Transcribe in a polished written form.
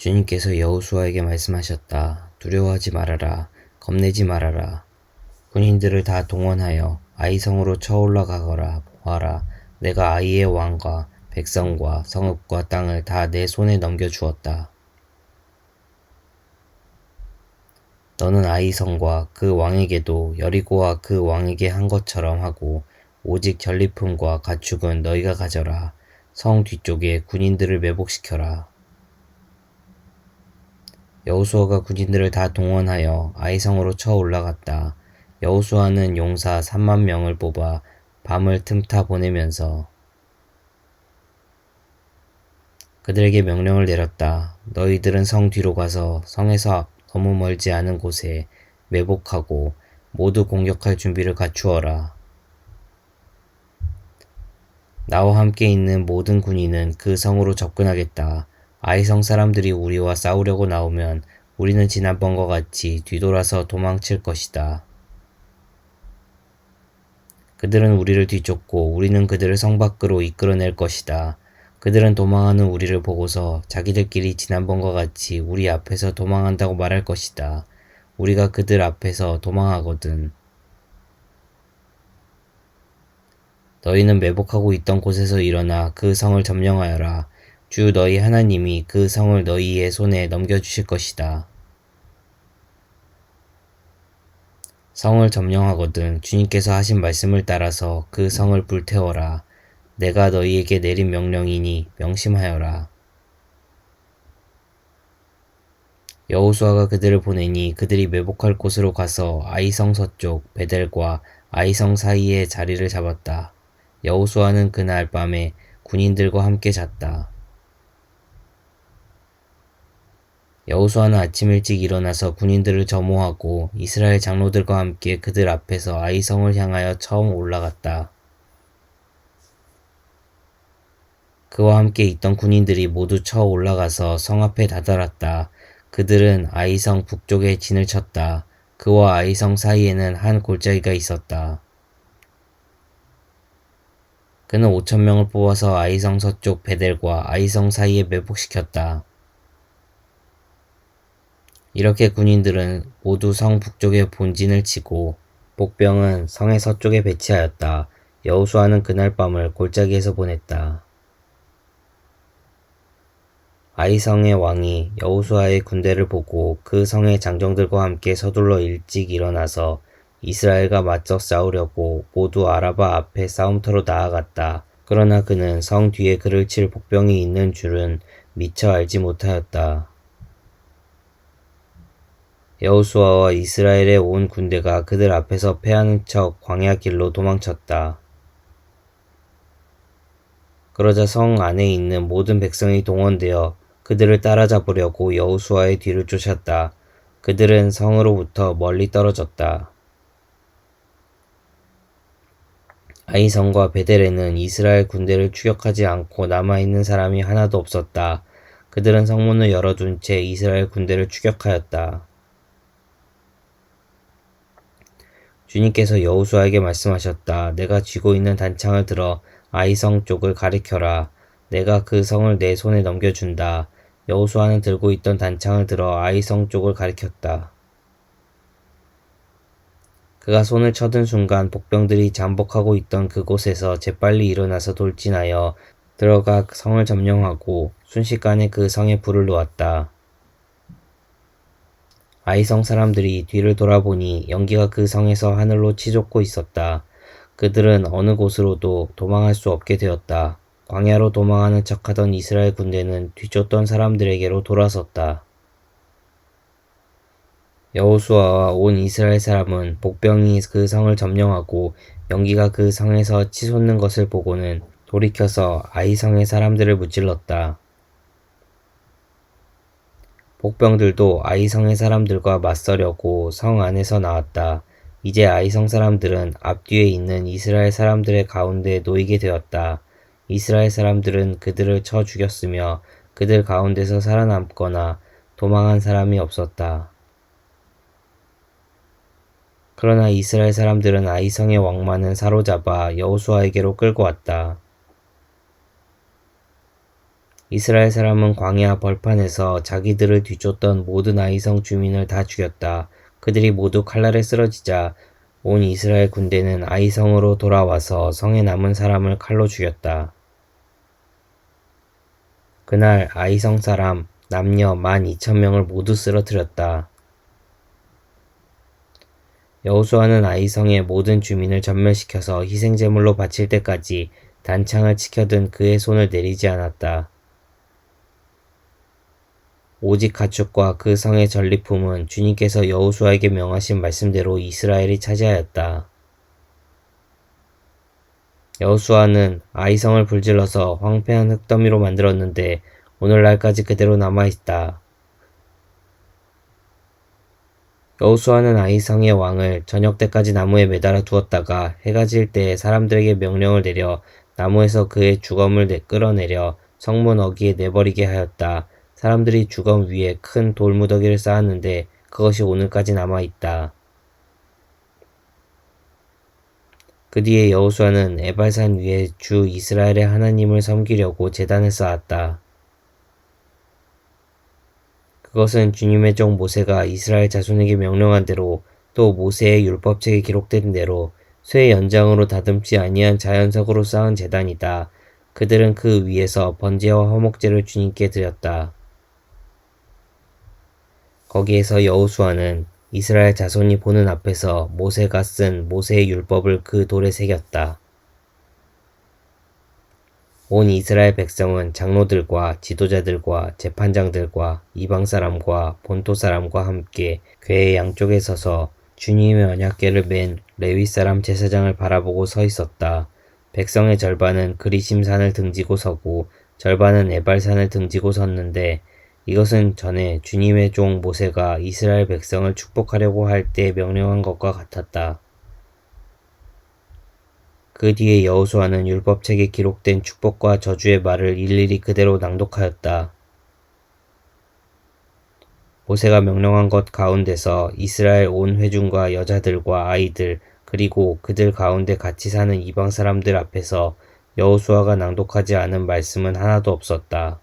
주님께서 여호수아에게 말씀하셨다. 두려워하지 말아라. 겁내지 말아라. 군인들을 다 동원하여 아이성으로 쳐올라가거라. 보아라. 내가 아이의 왕과 백성과 성읍과 땅을 다 내 손에 넘겨주었다. 너는 아이성과 그 왕에게도 여리고와 그 왕에게 한 것처럼 하고 오직 전리품과 가축은 너희가 가져라. 성 뒤쪽에 군인들을 매복시켜라. 여호수아가 군인들을 다 동원하여 아이성으로 쳐 올라갔다. 여호수아는 용사 3만 명을 뽑아 밤을 틈타 보내면서 그들에게 명령을 내렸다. 너희들은 성 뒤로 가서 성에서 너무 멀지 않은 곳에 매복하고 모두 공격할 준비를 갖추어라. 나와 함께 있는 모든 군인은 그 성으로 접근하겠다. 아이성 사람들이 우리와 싸우려고 나오면 우리는 지난번과 같이 뒤돌아서 도망칠 것이다. 그들은 우리를 뒤쫓고 우리는 그들을 성 밖으로 이끌어낼 것이다. 그들은 도망하는 우리를 보고서 자기들끼리 지난번과 같이 우리 앞에서 도망한다고 말할 것이다. 우리가 그들 앞에서 도망하거든. 너희는 매복하고 있던 곳에서 일어나 그 성을 점령하여라. 주 너희 하나님이 그 성을 너희의 손에 넘겨주실 것이다. 성을 점령하거든 주님께서 하신 말씀을 따라서 그 성을 불태워라. 내가 너희에게 내린 명령이니 명심하여라. 여호수아가 그들을 보내니 그들이 매복할 곳으로 가서 아이성 서쪽 베델과 아이성 사이에 자리를 잡았다. 여호수아는 그날 밤에 군인들과 함께 잤다. 여호수아는 아침 일찍 일어나서 군인들을 점호하고 이스라엘 장로들과 함께 그들 앞에서 아이성을 향하여 처음 올라갔다. 그와 함께 있던 군인들이 모두 쳐 올라가서 성 앞에 다다랐다. 그들은 아이성 북쪽에 진을 쳤다. 그와 아이성 사이에는 한 골짜기가 있었다. 그는 5,000명을 뽑아서 아이성 서쪽 베델과 아이성 사이에 매복시켰다. 이렇게 군인들은 모두 성 북쪽에 본진을 치고 복병은 성의 서쪽에 배치하였다. 여호수아는 그날 밤을 골짜기에서 보냈다. 아이성의 왕이 여호수아의 군대를 보고 그 성의 장정들과 함께 서둘러 일찍 일어나서 이스라엘과 맞서 싸우려고 모두 아라바 앞에 싸움터로 나아갔다. 그러나 그는 성 뒤에 그를 칠 복병이 있는 줄은 미처 알지 못하였다. 여호수아와 이스라엘의 온 군대가 그들 앞에서 패하는 척 광야 길로 도망쳤다. 그러자 성 안에 있는 모든 백성이 동원되어 그들을 따라잡으려고 여호수아의 뒤를 쫓았다. 그들은 성으로부터 멀리 떨어졌다. 아이성과 베델에는 이스라엘 군대를 추격하지 않고 남아있는 사람이 하나도 없었다. 그들은 성문을 열어둔 채 이스라엘 군대를 추격하였다. 주님께서 여호수아에게 말씀하셨다. 내가 쥐고 있는 단창을 들어 아이성 쪽을 가리켜라. 내가 그 성을 내 손에 넘겨준다. 여호수아는 들고 있던 단창을 들어 아이성 쪽을 가리켰다. 그가 손을 쳐든 순간 복병들이 잠복하고 있던 그곳에서 재빨리 일어나서 돌진하여 들어가 성을 점령하고 순식간에 그 성에 불을 놓았다. 아이성 사람들이 뒤를 돌아보니 연기가 그 성에서 하늘로 치솟고 있었다. 그들은 어느 곳으로도 도망할 수 없게 되었다. 광야로 도망하는 척하던 이스라엘 군대는 뒤쫓던 사람들에게로 돌아섰다. 여호수아와 온 이스라엘 사람은 복병이 그 성을 점령하고 연기가 그 성에서 치솟는 것을 보고는 돌이켜서 아이성의 사람들을 무찔렀다. 복병들도 아이성의 사람들과 맞서려고 성 안에서 나왔다. 이제 아이성 사람들은 앞뒤에 있는 이스라엘 사람들의 가운데 놓이게 되었다. 이스라엘 사람들은 그들을 쳐 죽였으며 그들 가운데서 살아남거나 도망한 사람이 없었다. 그러나 이스라엘 사람들은 아이성의 왕만은 사로잡아 여호수아에게로 끌고 왔다. 이스라엘 사람은 광야 벌판에서 자기들을 뒤쫓던 모든 아이성 주민을 다 죽였다. 그들이 모두 칼날에 쓰러지자 온 이스라엘 군대는 아이성으로 돌아와서 성에 남은 사람을 칼로 죽였다. 그날 아이성 사람 남녀 12,000명을 모두 쓰러뜨렸다. 여호수아는 아이성의 모든 주민을 전멸시켜서 희생제물로 바칠 때까지 단창을 치켜든 그의 손을 내리지 않았다. 오직 가축과 그 성의 전리품은 주님께서 여호수아에게 명하신 말씀대로 이스라엘이 차지하였다. 여호수아는 아이성을 불질러서 황폐한 흙더미로 만들었는데 오늘날까지 그대로 남아있다. 여호수아는 아이성의 왕을 저녁 때까지 나무에 매달아 두었다가 해가 질 때에 사람들에게 명령을 내려 나무에서 그의 주검을 끌어내려 성문 어귀에 내버리게 하였다. 사람들이 주검 위에 큰 돌무더기를 쌓았는데 그것이 오늘까지 남아있다. 그 뒤에 여호수아는 에발산 위에 주 이스라엘의 하나님을 섬기려고 제단을 쌓았다. 그것은 주님의 종 모세가 이스라엘 자손에게 명령한 대로 또 모세의 율법책에 기록된 대로 쇠 연장으로 다듬지 아니한 자연석으로 쌓은 제단이다. 그들은 그 위에서 번제와 화목제를 주님께 드렸다. 거기에서 여호수아는 이스라엘 자손이 보는 앞에서 모세가 쓴 모세의 율법을 그 돌에 새겼다. 온 이스라엘 백성은 장로들과 지도자들과 재판장들과 이방 사람과 본토 사람과 함께 궤의 양쪽에 서서 주님의 언약궤를 맨 레위 사람 제사장을 바라보고 서 있었다. 백성의 절반은 그리심산을 등지고 서고 절반은 에발산을 등지고 섰는데 이것은 전에 주님의 종 모세가 이스라엘 백성을 축복하려고 할 때 명령한 것과 같았다. 그 뒤에 여호수아는 율법책에 기록된 축복과 저주의 말을 일일이 그대로 낭독하였다. 모세가 명령한 것 가운데서 이스라엘 온 회중과 여자들과 아이들 그리고 그들 가운데 같이 사는 이방 사람들 앞에서 여호수아가 낭독하지 않은 말씀은 하나도 없었다.